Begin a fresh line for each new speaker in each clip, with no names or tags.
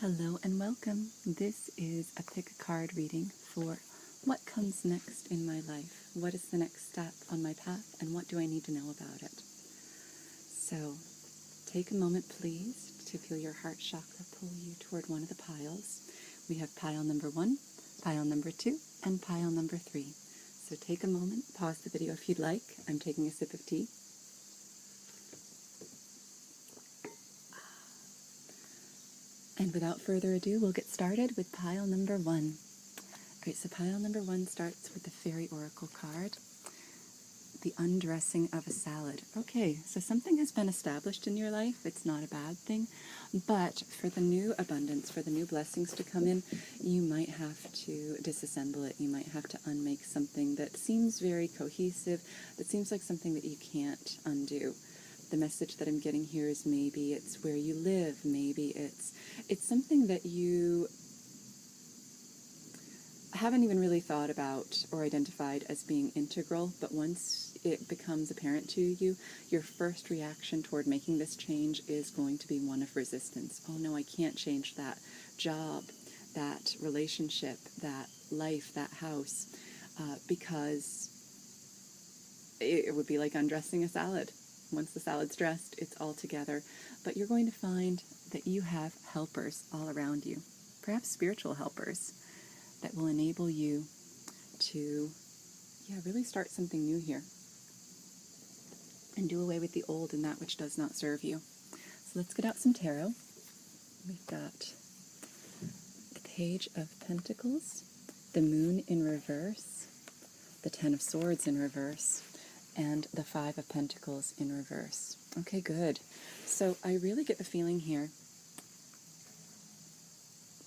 Hello and welcome. This is a pick a card reading for what comes next in my life. What is the next step on my path and what do I need to know about it? So take a moment please to feel your heart chakra pull you toward one of the piles. We have pile number 1, pile number 2, and pile number 3. So take a moment, pause the video if you'd like. I'm taking a sip of tea. And without further ado, we'll get started with pile number 1. Alright, so pile number 1 starts with the Fairy Oracle card, the undressing of a salad. Okay, so something has been established in your life. It's not a bad thing, but for the new abundance, for the new blessings to come in, you might have to disassemble it. You might have to unmake something that seems very cohesive, that seems like something that you can't undo. The message that I'm getting here is maybe it's where you live, maybe it's something that you haven't even really thought about or identified as being integral, but once it becomes apparent to you, your first reaction toward making this change is going to be one of resistance. Oh no, I can't change that job, that relationship, that life, that house, because it would be like undressing a salad. Once the salad's dressed, it's all together. But you're going to find that you have helpers all around you, perhaps spiritual helpers, that will enable you to, really start something new here and do away with the old and that which does not serve you. So let's get out some tarot. We've got the Page of Pentacles, the Moon in reverse, the Ten of Swords in reverse, and the Five of Pentacles in reverse. Okay, good. So I really get the feeling here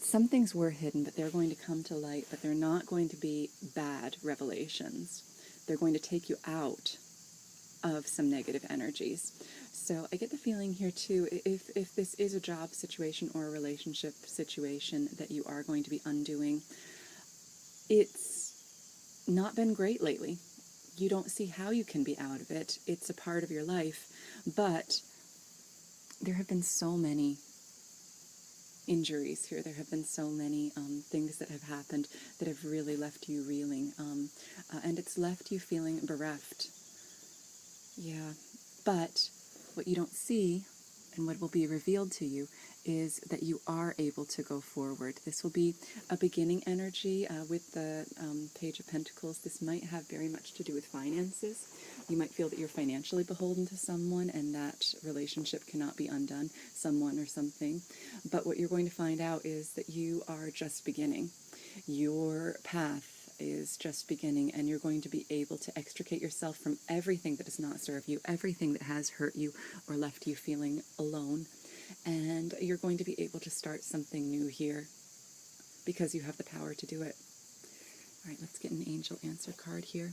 some things were hidden, but they're going to come to light, but they're not going to be bad revelations. They're going to take you out of some negative energies. So I get the feeling here too, if this is a job situation or a relationship situation that you are going to be undoing, it's not been great lately. You don't see how you can be out of it. It's a part of your life, but there have been so many injuries here. There have been so many things that have happened that have really left you reeling, and it's left you feeling bereft. Yeah, but what you don't see and what will be revealed to you is that you are able to go forward. This will be a beginning energy with the Page of Pentacles. This might have very much to do with finances. You might feel that you're financially beholden to someone and that relationship cannot be undone, someone or something. But what you're going to find out is that you are just beginning. Your path is just beginning, and you're going to be able to extricate yourself from everything that does not serve you, everything that has hurt you or left you feeling alone, and you're going to be able to start something new here because you have the power to do it. All right, let's get an angel answer card here.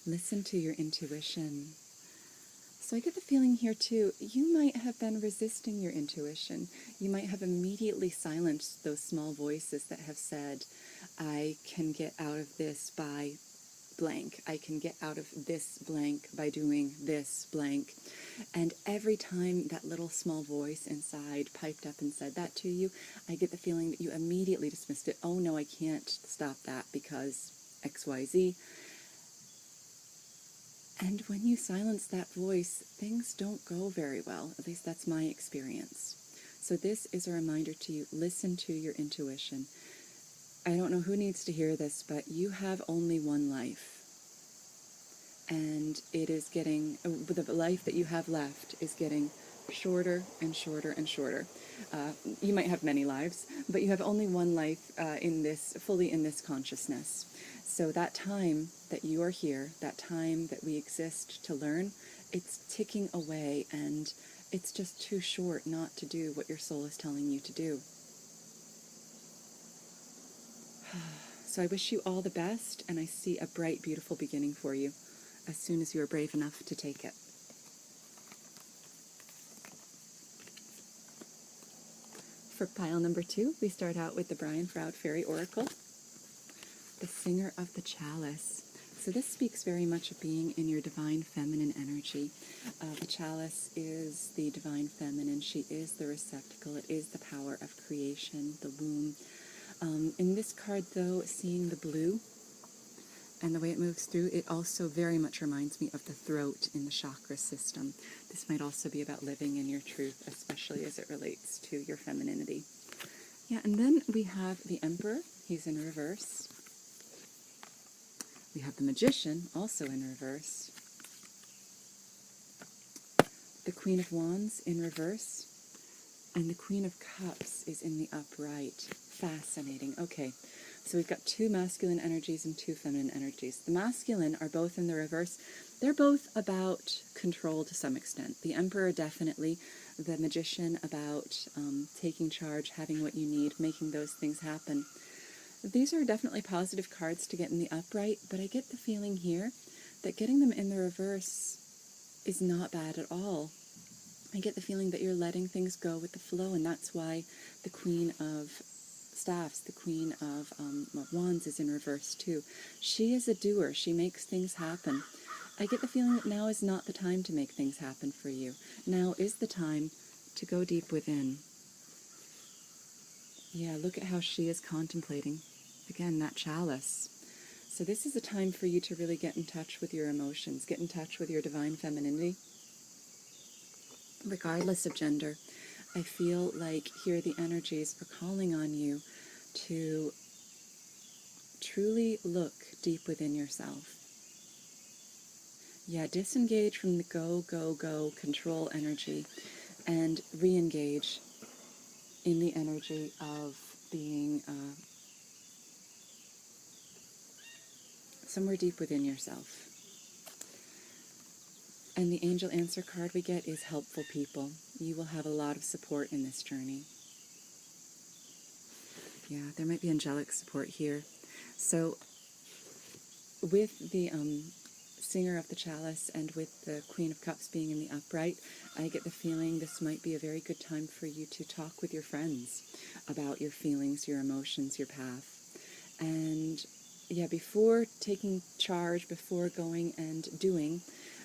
Listen to your intuition. So I get the feeling here too, you might have been resisting your intuition. You might have immediately silenced those small voices that have said, I can get out of this by blank. I can get out of this blank by doing this blank. And every time that little small voice inside piped up and said that to you, I get the feeling that you immediately dismissed it. Oh no, I can't stop that because XYZ. And when you silence that voice, things don't go very well. At least that's my experience. So this is a reminder to you, listen to your intuition. I don't know who needs to hear this, but you have only one life. And it is getting, the life that you have left is getting shorter and shorter and shorter. You might have many lives, but you have only one life fully in this consciousness. So that time that you are here, that time that we exist to learn, it's ticking away, and it's just too short not to do what your soul is telling you to do. So I wish you all the best, and I see a bright, beautiful beginning for you as soon as you are brave enough to take it. For pile number 2, we start out with the Brian Froud Fairy Oracle, the Singer of the Chalice. So this speaks very much of being in your divine feminine energy. The chalice is the divine feminine. She is the receptacle. It is the power of creation, the womb. In this card, though, seeing the blue and the way it moves through, it also very much reminds me of the throat in the chakra system. This might also be about living in your truth, especially as it relates to your femininity. Yeah, and then we have the Emperor. He's in reverse. We have the Magician, also in reverse. The Queen of Wands in reverse. And the Queen of Cups is in the upright. Fascinating. Okay, so we've got two masculine energies and two feminine energies. The masculine are both in the reverse. They're both about control to some extent. The Emperor, definitely. The Magician, about taking charge, having what you need, making those things happen. These are definitely positive cards to get in the upright, but I get the feeling here that getting them in the reverse is not bad at all. I get the feeling that you're letting things go with the flow, and that's why the Queen of Staffs, the Queen of Wands, is in reverse too. She is a doer. She makes things happen. I get the feeling that now is not the time to make things happen for you. Now is the time to go deep within. Yeah, look at how she is contemplating. Again, that chalice. So this is a time for you to really get in touch with your emotions, get in touch with your divine femininity. Regardless of gender, I feel like here the energies are calling on you to truly look deep within yourself. Yeah, disengage from the go, go, go, control energy and re-engage in the energy of being somewhere deep within yourself. And the angel answer card we get is helpful people. You will have a lot of support in this journey. Yeah, there might be angelic support here. So with the Singer of the Chalice and with the Queen of Cups being in the upright, I get the feeling this might be a very good time for you to talk with your friends about your feelings, your emotions, your path. And yeah, before taking charge, before going and doing,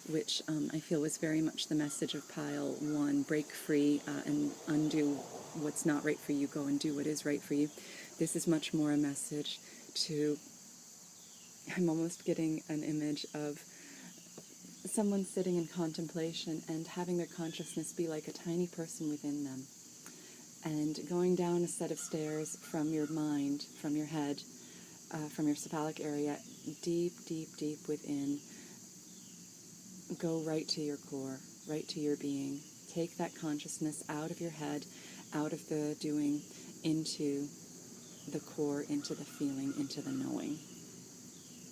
which I feel was very much the message of pile 1, break free and undo what's not right for you, go and do what is right for you. This is much more a message to, I'm almost getting an image of someone sitting in contemplation and having their consciousness be like a tiny person within them, and going down a set of stairs from your mind, from your head, from your cephalic area, deep, deep, deep within. Go right to your core, right to your being. Take that consciousness out of your head, out of the doing, into the core, into the feeling, into the knowing.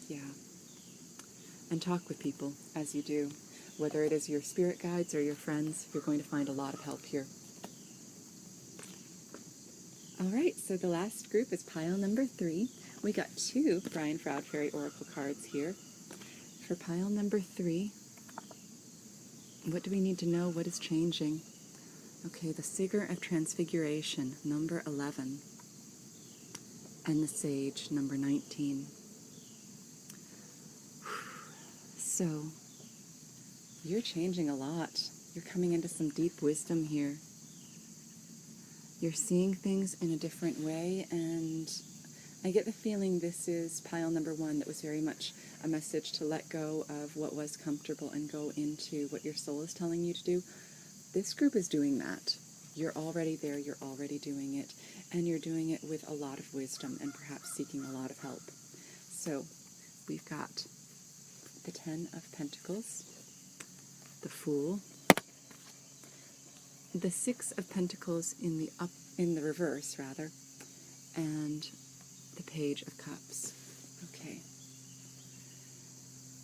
Yeah. And talk with people as you do. Whether it is your spirit guides or your friends, you're going to find a lot of help here. All right, so the last group is pile number 3. We got 2 Brian Froud Fairy Oracle cards here. For pile number 3, what do we need to know? What is changing? Okay, the Sigurd of Transfiguration, number 11. And the Sage, number 19. So, you're changing a lot. You're coming into some deep wisdom here. You're seeing things in a different way, and I get the feeling this is pile number 1 that was very much a message to let go of what was comfortable and go into what your soul is telling you to do. This group is doing that. You're already there, you're already doing it, and you're doing it with a lot of wisdom and perhaps seeking a lot of help. So, we've got the 10 of Pentacles, the Fool, the 6 of Pentacles in the reverse, rather, and the Page of Cups. Okay.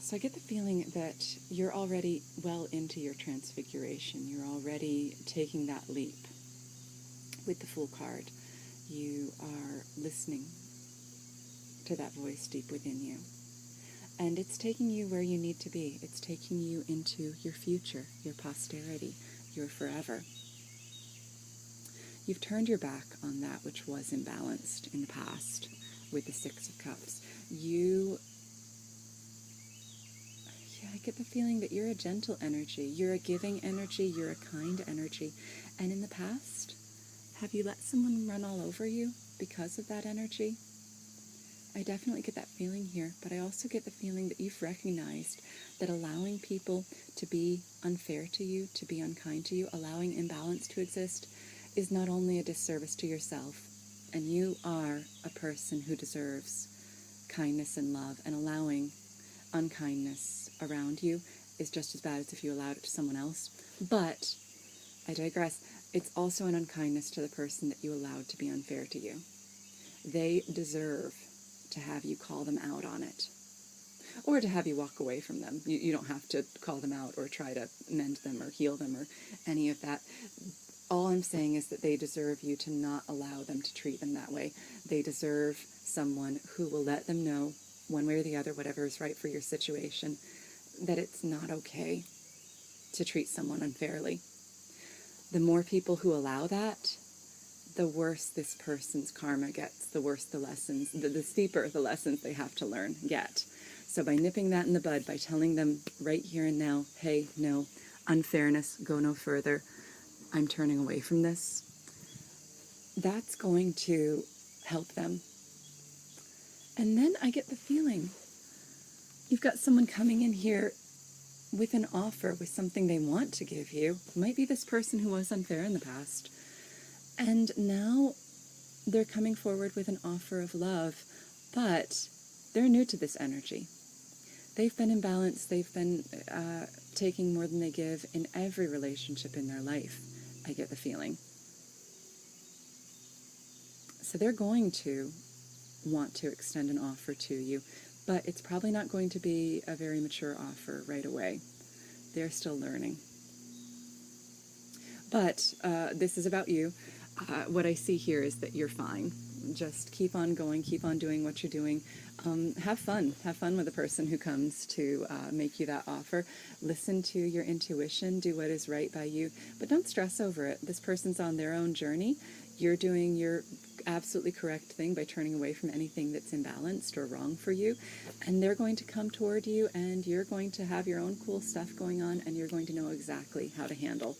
So I get the feeling that you're already well into your transfiguration. You're already taking that leap with the Fool card. You are listening to that voice deep within you. And it's taking you where you need to be. It's taking you into your future, your posterity, your forever. You've turned your back on that which was imbalanced in the past with the 6 of Cups. You I get the feeling that you're a gentle energy, you're a giving energy, you're a kind energy. And in the past, have you let someone run all over you because of that energy? I definitely get that feeling here, but I also get the feeling that you've recognized that allowing people to be unfair to you, to be unkind to you, allowing imbalance to exist, is not only a disservice to yourself, and you are a person who deserves kindness and love, and allowing unkindness around you is just as bad as if you allowed it to someone else. But I digress. It's also an unkindness to the person that you allowed to be unfair to you. They deserve to have you call them out on it, or to have you walk away from them. You don't have to call them out or try to mend them or heal them or any of that. All I'm saying is that they deserve you to not allow them to treat them that way. They deserve someone who will let them know, one way or the other, whatever is right for your situation, that it's not okay to treat someone unfairly. The more people who allow that, the worse this person's karma gets, the worse the lessons, the steeper the lessons they have to learn get. So by nipping that in the bud, by telling them right here and now, hey, no, unfairness, go no further, I'm turning away from this, that's going to help them. And then I get the feeling you've got someone coming in here with an offer, with something they want to give you. It might be this person who was unfair in the past. And now they're coming forward with an offer of love, but they're new to this energy. They've been imbalanced. They've been taking more than they give in every relationship in their life, I get the feeling. So they're going to want to extend an offer to you, but it's probably not going to be a very mature offer right away. They're still learning. But this is about you. What I see here is that you're fine. Just keep on going, keep on doing what you're doing. Have fun. Have fun with the person who comes to make you that offer. Listen to your intuition. Do what is right by you. But don't stress over it. This person's on their own journey. You're doing your absolutely correct thing by turning away from anything that's imbalanced or wrong for you. And they're going to come toward you, and you're going to have your own cool stuff going on, and you're going to know exactly how to handle